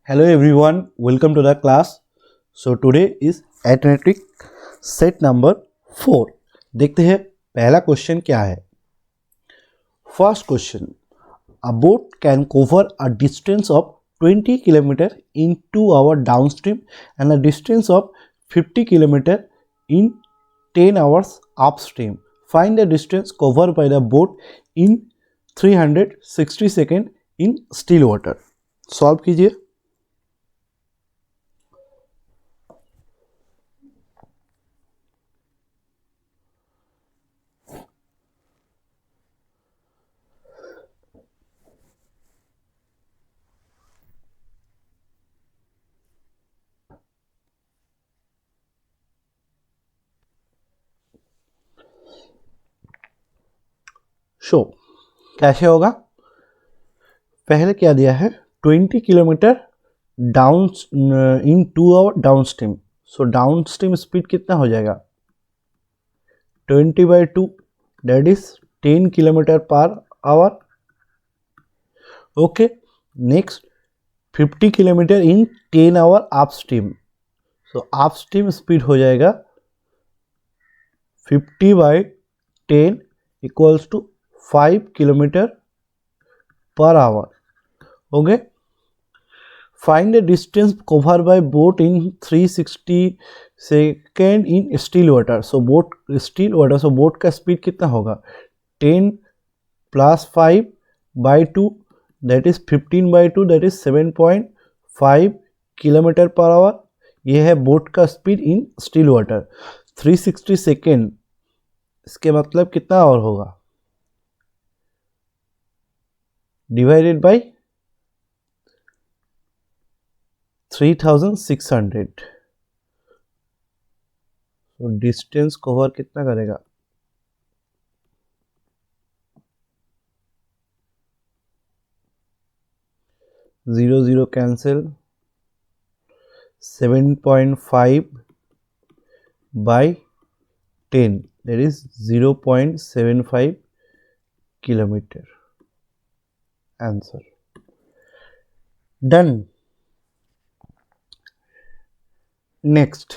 Hello everyone, welcome to the class. So today is arithmetic set number 4. देखते हैं पहला question क्या है. First question, a boat can cover a distance of 20 km in 2 hours downstream and a distance of 50 km in 10 hours upstream. Find the distance covered by the boat in 360 seconds in still water. Solve कीजिए. So कैसे होगा. पहले क्या दिया है 20 kilometre down in 2 hour downstream. So downstream speed कितना हो जाएगा 20/2 that is 10 kilometre per hour. Okay next 50 kilometre in 10 hour upstream. So upstream speed हो जाएगा 50/10 equals to 5 kilometre per hour. Okay find the distance cover by boat in 360 second in still water. So boat still water, so boat का speed कितना होगा 10 + 5/2 that is 15/2 that is 7.5 kilometre per our. ये है boat का speed in still water. 360 second इसके मतलब कितना our होगा डिवाइडेड बाय 3600. तो डिस्टेंस कवर कितना करेगा 0 0 cancel 7.5/10 that is 0.75 kilometer. Answer done. Next,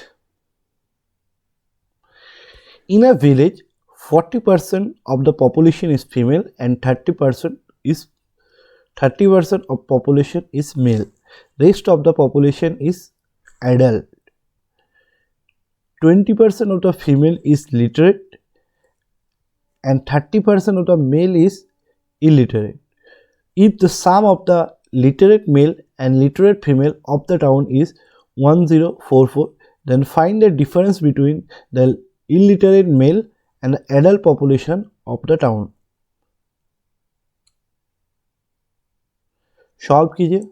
in a village 40% of the population is female and 30% of population is male. Rest of the population is adult. 20% of the female is literate and 30% of the male is illiterate. If the sum of the literate male and literate female of the town is 1044, then find the difference between the illiterate male and the adult population of the town. Solve कीजिए.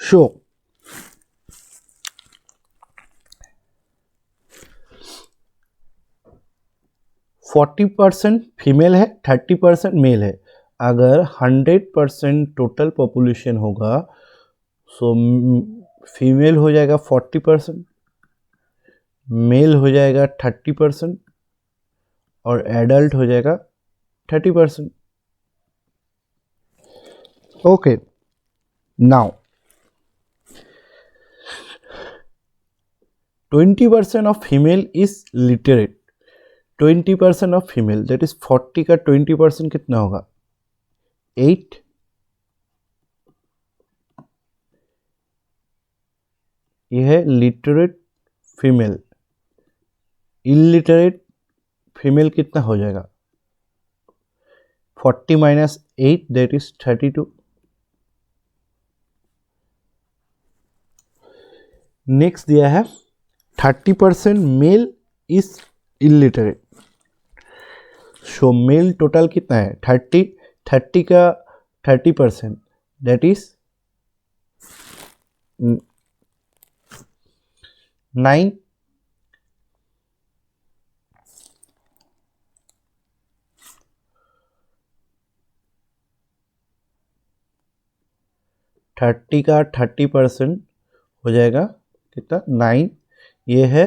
Show 40% female है 30% mail है. अगर 100% total population होगा so female हो जाएगा 40%, mail हो जाएगा 30% और एडल्ट हो जाएगा 30%. Okay, now 20% of female is literate. 20% of female that is 40 का 20% कितना होगा? 8. यह है लिटरेट फीमेल. इलिटरेट फीमेल कितना हो जाएगा? 40 माइनस 8 दैट इज 32. नेक्स्ट दिया है 30% male is illiterate. So male total कितना है? 30 का 30% दैट इज 9. 30 का 30% हो जाएगा कितना? 9. ये है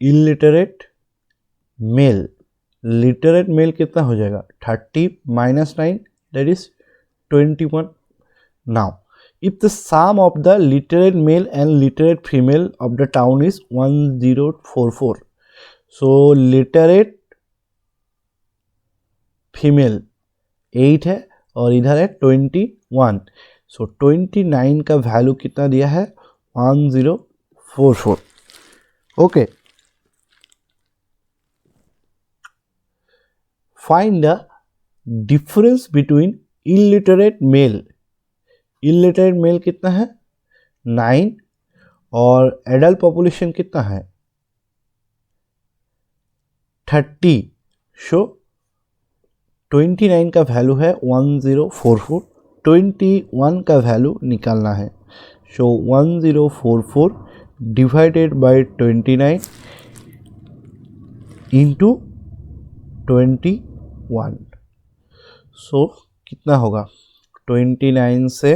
इलिटरेट मेल. लिटरेट मेल कितना हो जाएगा? 30 minus 9 that is 21. Now if the sum of the literate male and literate female of the town is 1044, so literate female 8 है और इधर है 21, so 29 का वैल्यू कितना दिया है? 1044. Okay, find the difference between illiterate male. Illiterate male कितना है? 9 और एडल्ट पॉपुलेशन कितना है? 30. सो 29 का वैल्यू है 1044. 21 का वैल्यू निकालना है. सो 1044 डिवाइडेड बाय 29 इंटू 21. सो कितना होगा? 29 से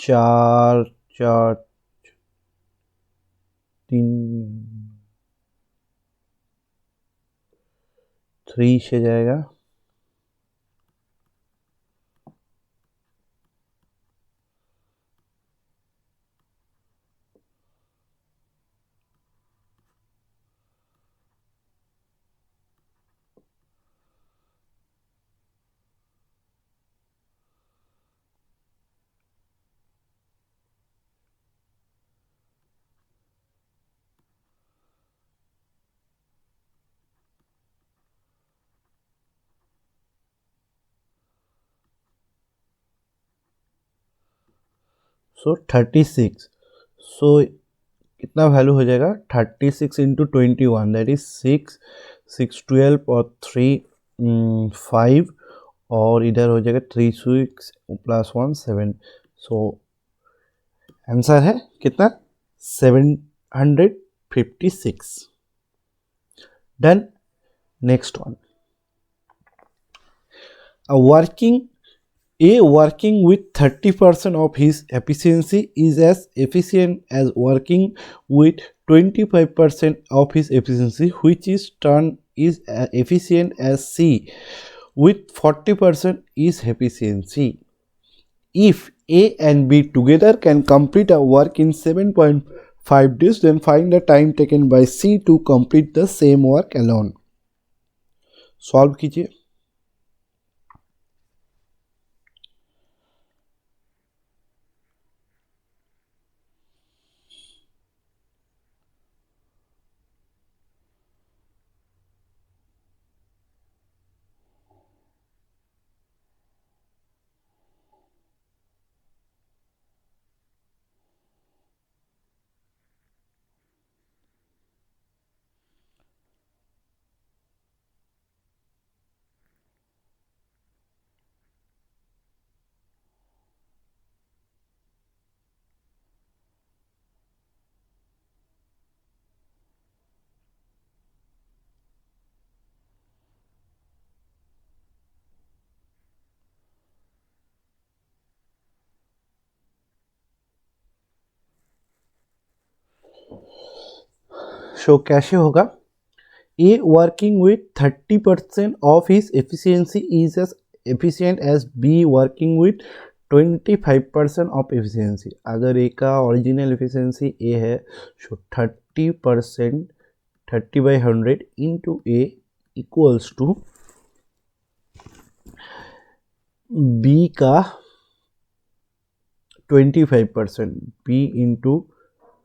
4 4 3 3 से जाएगा. सो 36. सो कितना वैल्यू हो जाएगा? 36 इंटू 21 दैट इज 6 6 12 और 3 5 और इधर हो जाएगा 3 6 प्लस 1 7. सो आंसर है कितना? 756. Done. Next one. A working with 30% of his efficiency is as efficient as working with 25% of his efficiency, which is turn is efficient as C with 40% is efficiency. If A and B together can complete a work in 7.5 days, then find the time taken by C to complete the same work alone. Solve कीजिए. So कैसे होगा, A working with 30% of his efficiency is as efficient as B working with 25% of efficiency. अगर A का original efficiency A है so 30%, 30/100 into A equals to B का 25%, B into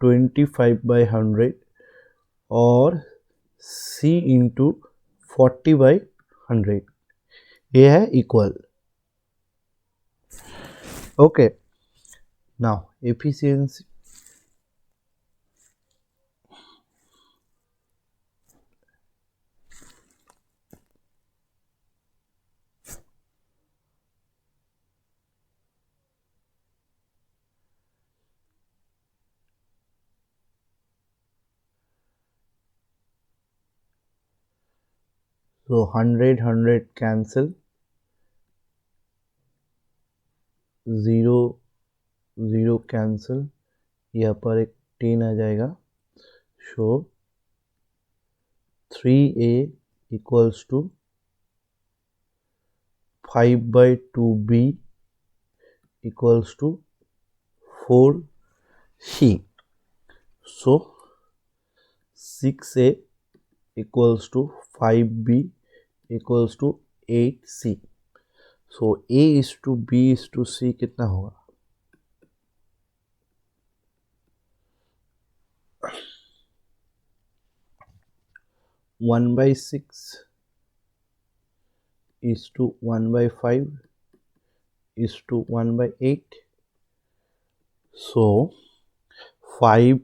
25/100 और सी into 40/100, ये है इक्वल। ओके, नाउ एफिशिएंसी तो 100 cancel, 0 cancel, यहाँ पर एक 10 आ जाएगा। So 3a equals to 5/2b equals to 4c। So 6a equals to 5b equals to 8c. So a is to b is to c कितना होगा, one by six is to 1/5 is to 1/8. So 5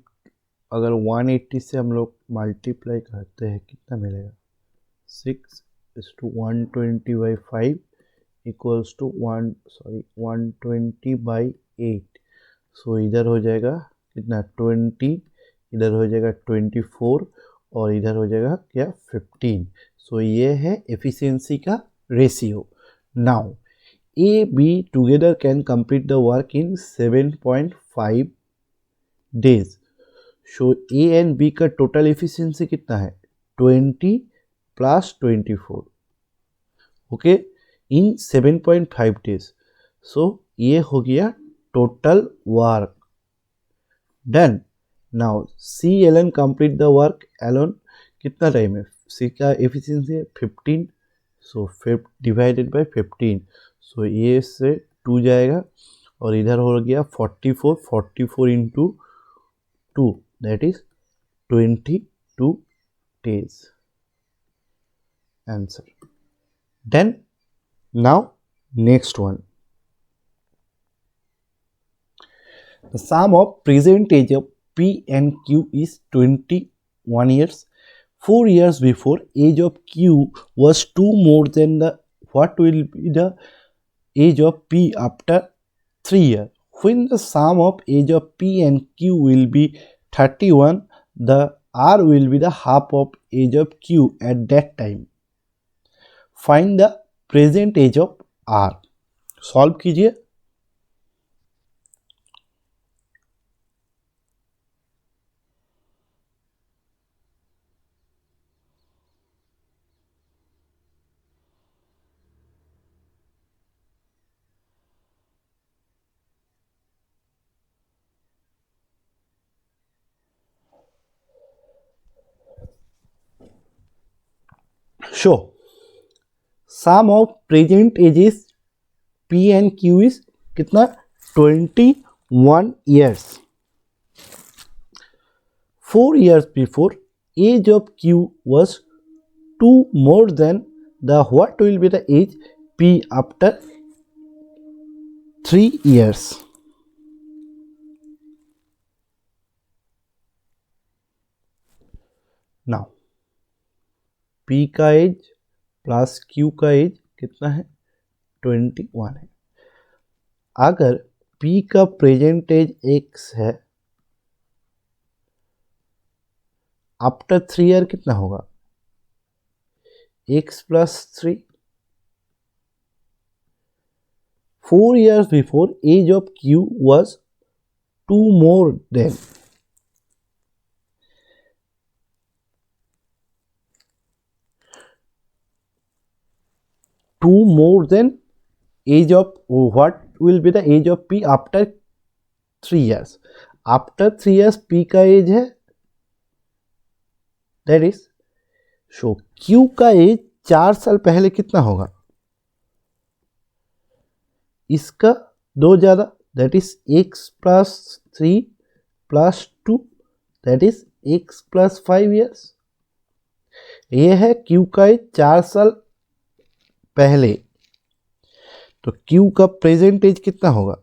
अगर 180 से हम लोग multiply करते हैं कितना मिलेगा, 6 is to 120/5 इक्वल्स टू 120/8। सो इधर हो जाएगा कितना 20, इधर हो जाएगा 24 और इधर हो जाएगा क्या 15। सो ये है एफिशिएंसी का ratio. Now A B together can complete the work in 7.5 days. So A and B का टोटल एफिशिएंसी कितना है, 20 + 24, ओके, इन 7.5 डेज। सो ये हो गया total work done. Now C alone complete the work alone, कितना टाइम है, C का efficiency है 15, सो डिवाइडेड बाय 15। सो ये से 2 जाएगा और इधर हो गया 44 into 2 that is 22 days answer then. Now next one, the sum of present age of P and Q is 21 years. 4 years before, age of Q was 2 more than the what will be the age of P after 3 years. When the sum of age of P and Q will be 31, the R will be the half of age of Q at that time. Find the present age of R. Solve कीजिए। Show sum of present ages P and Q is कितना 21 years. 4 years before, age of Q was 2 more than the what will be the age P after 3 years. Now P का as plus Q का as कितना है 21 है। अगर P का present as X है, after 3 year कितना होगा X + 3। 4 years before, age of Q was 2 more than 2 more than age of, what will be the age of P after 3 years? After 3 years P का as है, that is, so Q का as 4 साल पहले कितना होगा? इसका 2 ज़्यादा, that is x plus 3 plus 2, that is x plus 5 years. ये है Q का एज 4 साल पहले, तो Q का प्रेजेंट एज कितना होगा?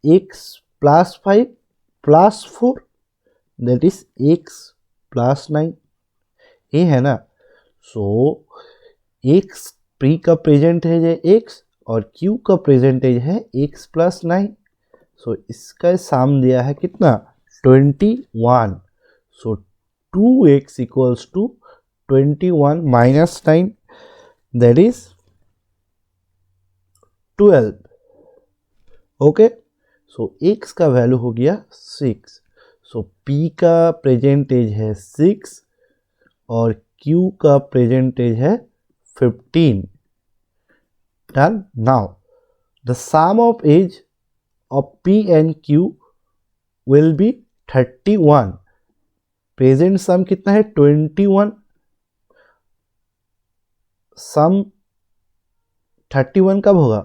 x plus 5 plus 4, that is x plus 9. ये है ना, सो x P का प्रेजेंट एज है x और Q का प्रेजेंट एज है x plus 9. सो इसका सम दिया है कितना? 21. So 2x equals to 21 minus 9, that is 12. Okay, so x का वैल्यू हो गया 6. सो P का प्रेजेंट एज है 6 और Q का प्रेजेंट एज है 15. Done. Now the sum of age of P and Q will be 31. Present सम कितना है? 21. सम 31 कब होगा?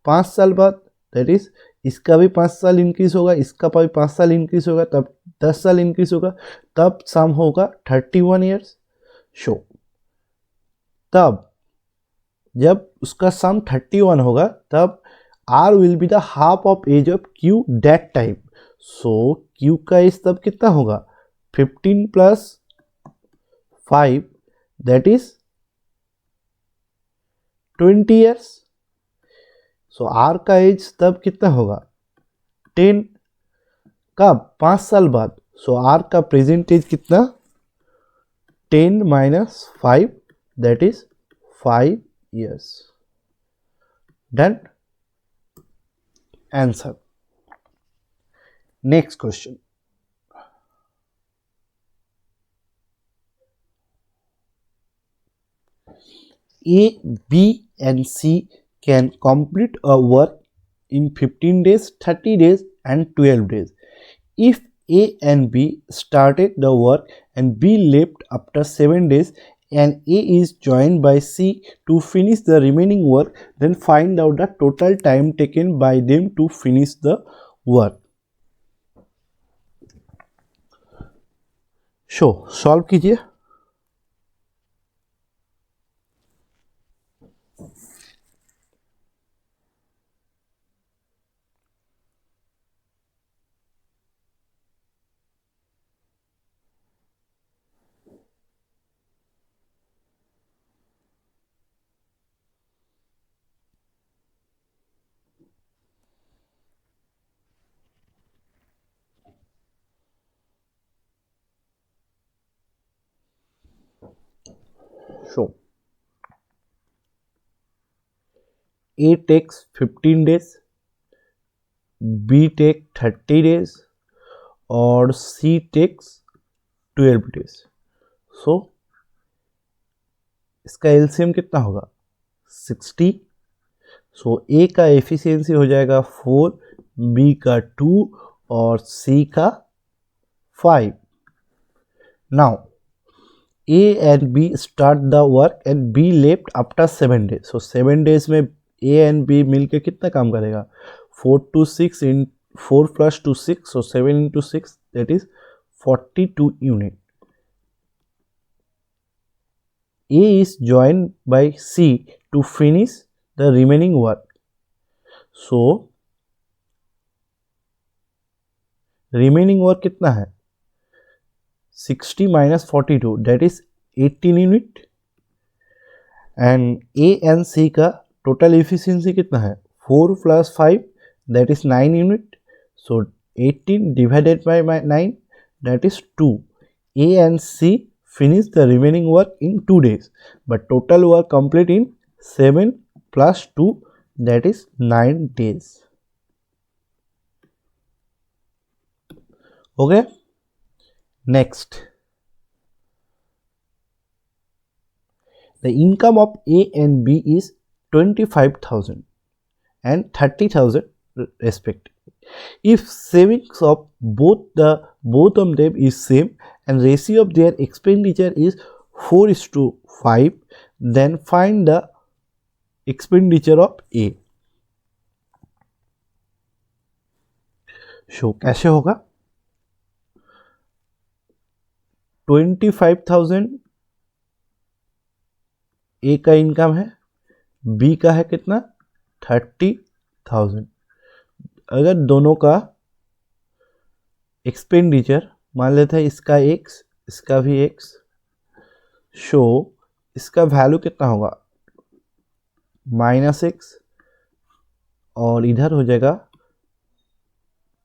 5 साल बाद, दैट इज इसका भी 5 साल इंक्रीज होगा, इसका भी 5 साल इंक्रीज होगा, तब 10 साल इंक्रीज होगा, तब सम होगा 31 ईयर्स. शो तब जब उसका सम 31 होगा, तब R will be the half of age of Q that time. So Q का एज तब कितना होगा? 15 plus 5, that is 20 years. So R का एज तब कितना होगा? 10. कब? 5 साल बाद. So R का प्रेजेंट एज कितना? 10 minus 5, that is 5 years. Done. Answer. Next question. A, B and C can complete a work in 15 days, 30 days and 12 days. If A and B started the work and B left after 7 days and A is joined by C to finish the remaining work, then find out the total time taken by them to finish the work. Solve कीजिए. So A takes 15 days, B take 30 days और C takes 12 days. So इसका LCM कितना होगा? 60. सो A का efficiency हो जाएगा 4, B का 2 और C का 5. Now A and B start the work and B left after 7 days. So 7 days में A and B मिलके कितना काम करेगा? 4 to 6 in 4 plus 2 6, so 7 into 6, that is 42 unit. A is joined by C to finish the remaining work. So remaining work कितना है? 60 minus 42, that is 18 unit. And A and C का total efficiency कितना है? 4 plus 5, that is 9 unit. So 18 divided by 9, that is 2. A and C finish the remaining work in 2 days, but total work complete in 7 plus 2, that is 9 days. Okay. Next, the income of A and B is 25,000 and 30,000 respectively. If savings of both of them is same and ratio of their expenditure is 4:5, then find the expenditure of A. So कैसे होगा? 25,000 ए का income है, B का है कितना 30,000. अगर दोनों का एक्सपेंडिचर मान लेते हैं इसका एक्स इसका भी एक्स, शो इसका वैल्यू कितना होगा -x और इधर हो जाएगा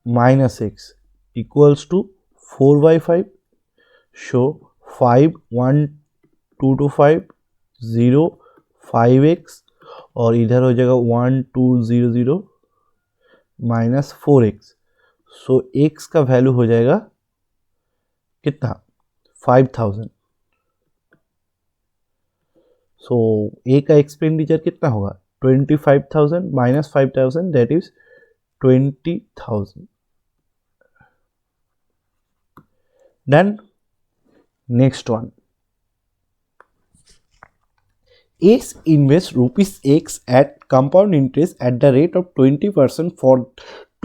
-x equals to 4/5. Show 5 1 2 to 5 0 5x और इधर हो जाएगा 1 2 0 0 -4x. सो x का वैल्यू हो जाएगा कितना 5,000. सो a का एक्सपेंडिचर कितना होगा 25,000 - 5,000 that is 20,000. Then next one, Ace invests rupees X at compound interest at the rate of 20% for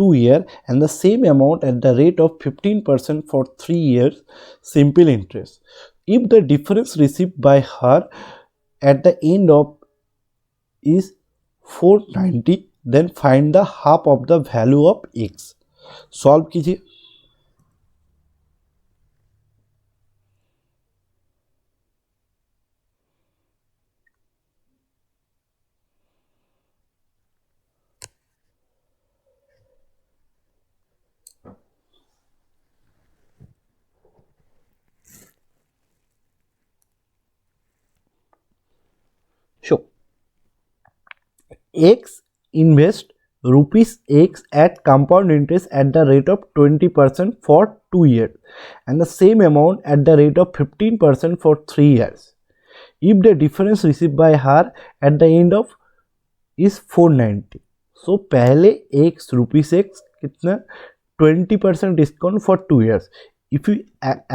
2 years and the same amount at the rate of 15% for 3 years simple interest. If the difference received by her at the end of is 490, then find the half of the value of X. Solve कीजिए. Sure. X invest rupees X at compound interest at the rate of 20% for 2 years and the same amount at the rate of 15% for 3 years. If the difference received by her at the end of is 490. So पहले X rupees X कितना 20% discount for 2 years. If you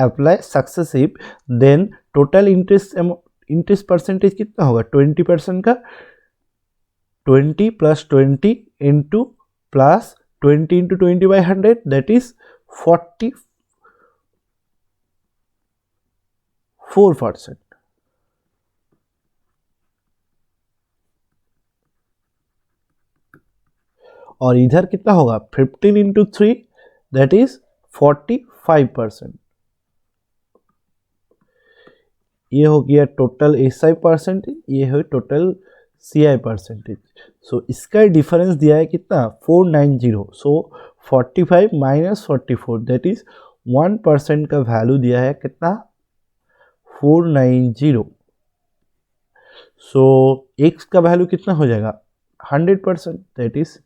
apply successive, then total interest percentage कितना होगा 20% का 20 plus 20 into plus 20 into 20 by 100 that is 44%. और इधर कितना होगा 15 into 3 that is 45%. ये हो गया टोटल SI परसेंटेज, ये है टोटल CI परसेंटेज. सो इसका डिफरेंस दिया है कितना 490. सो 45 - 44 दैट इज 1% का वैल्यू दिया है कितना 490. सो x का वैल्यू कितना हो जाएगा 100% that is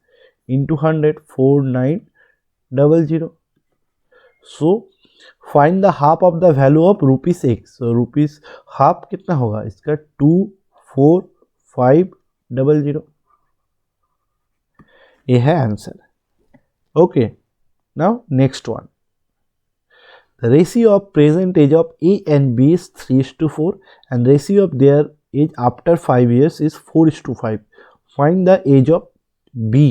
into 100 4900. So find the half of the value of rupees x. Rupees half कितना होगा इसका 24500. ये है answer. Okay, now next one. The ratio of present age of A and B is 3:4 and ratio of their age after 5 years is 4:5. Find the age of B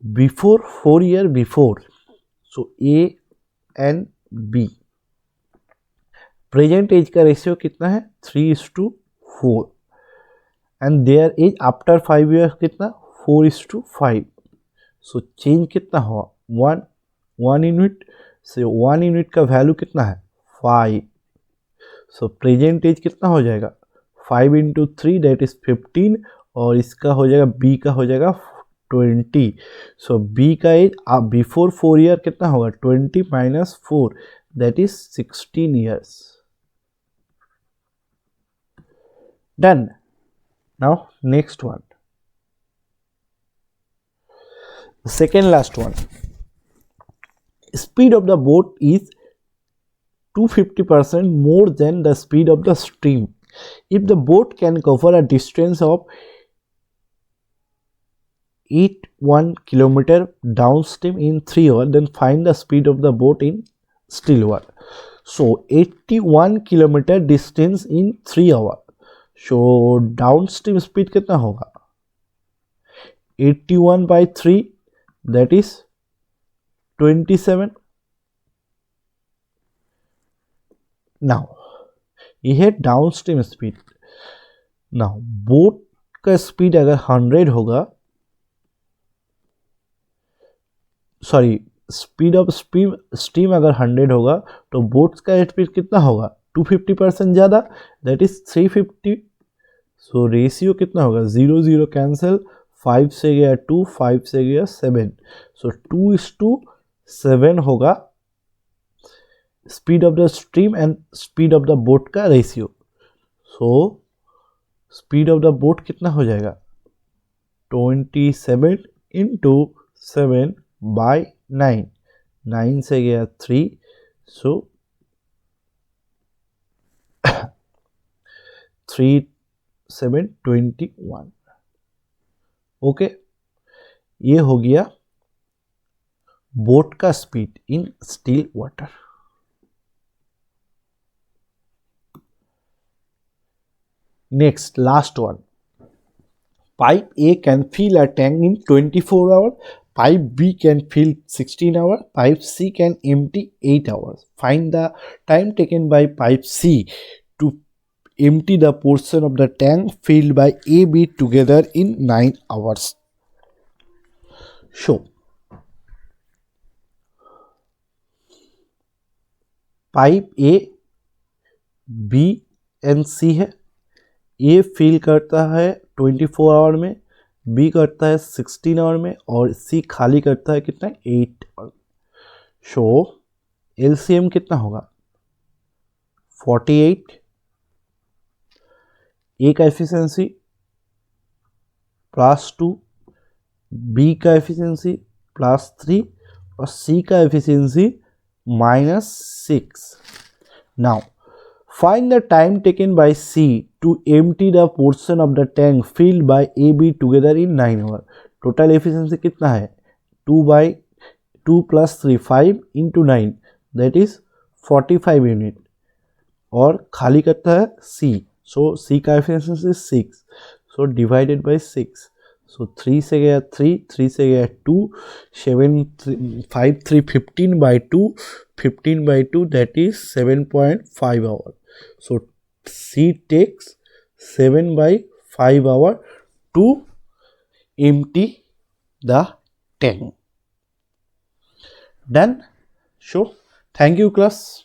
before 4 years before. So A and B. Present age का ratio कितना है 3:4 and their age after 5 years कितना 4:5. So change कितना हुआ 1 unit. से 1 unit का value कितना है 5. सो प्रेजेंट एज कितना हो जाएगा 5 into 3 दैट इज 15 और इसका हो जाएगा बी का हो जाएगा 20. सो बी का एज बिफोर 4 ईयर कितना होगा 20 - 4 that is 16 years. Done. Now next one, second last one. Speed of the boat is 250% more than the speed of the stream. If the boat can cover a distance of 81 kilometer downstream in 3 hours, then find the speed of the boat in still water. So 81 kilometer distance in 3 hours. So downstream speed कितना होगा? 81 by 3, that is 27. Now ये है downstream speed. Now boat का speed अगर 100 होगा, sorry speed of steam अगर 100 होगा तो बोट्स का स्पीड कितना होगा? 250% ज़्यादा, दैट इज 350. सो रेशियो कितना होगा? 0 0 कैंसिल, 5 से गया 2, 5 से गया 7. सो 2:7 होगा speed of the stream and speed of the boat का ratio. So speed of the boat कितना हो जाएगा? 27 इंटू 7 बाय 9. 9 से गया 3, सो 3 7 21. ओके, ये हो गया बोट का speed in still water. Next, last one. Pipe A can fill a tank in 24 hours. Pipe B can fill 16 hours. Pipe C can empty 8 hours. Find the time taken by pipe C to empty the portion of the tank filled by A, B together in 9 hours. Show. Pipe A, B and C है. A fill करता है 24 our में, B करता है 16 our में और सी खाली करता है कितना? 8 आवर. सो एलसीएम कितना होगा? 48. ए का एफिशिएंसी +2, बी का एफिशिएंसी +3 और सी का efficiency -6. Now find the time taken by C to empty the portion of the tank filled by A, B together in 9 hours. Total efficiency कितना है? 2 plus 3, 5 into 9, that is 45 unit. और खाली करता है C. So C का efficiency 6. So divided by 6. So 3 से गया 3, 3 से गया 2, 7, 5, 3, 15 by 2, 15 by 2, that is 7.5 hours. So C takes 7 by 5 hours to empty the tank. Done. So thank you class.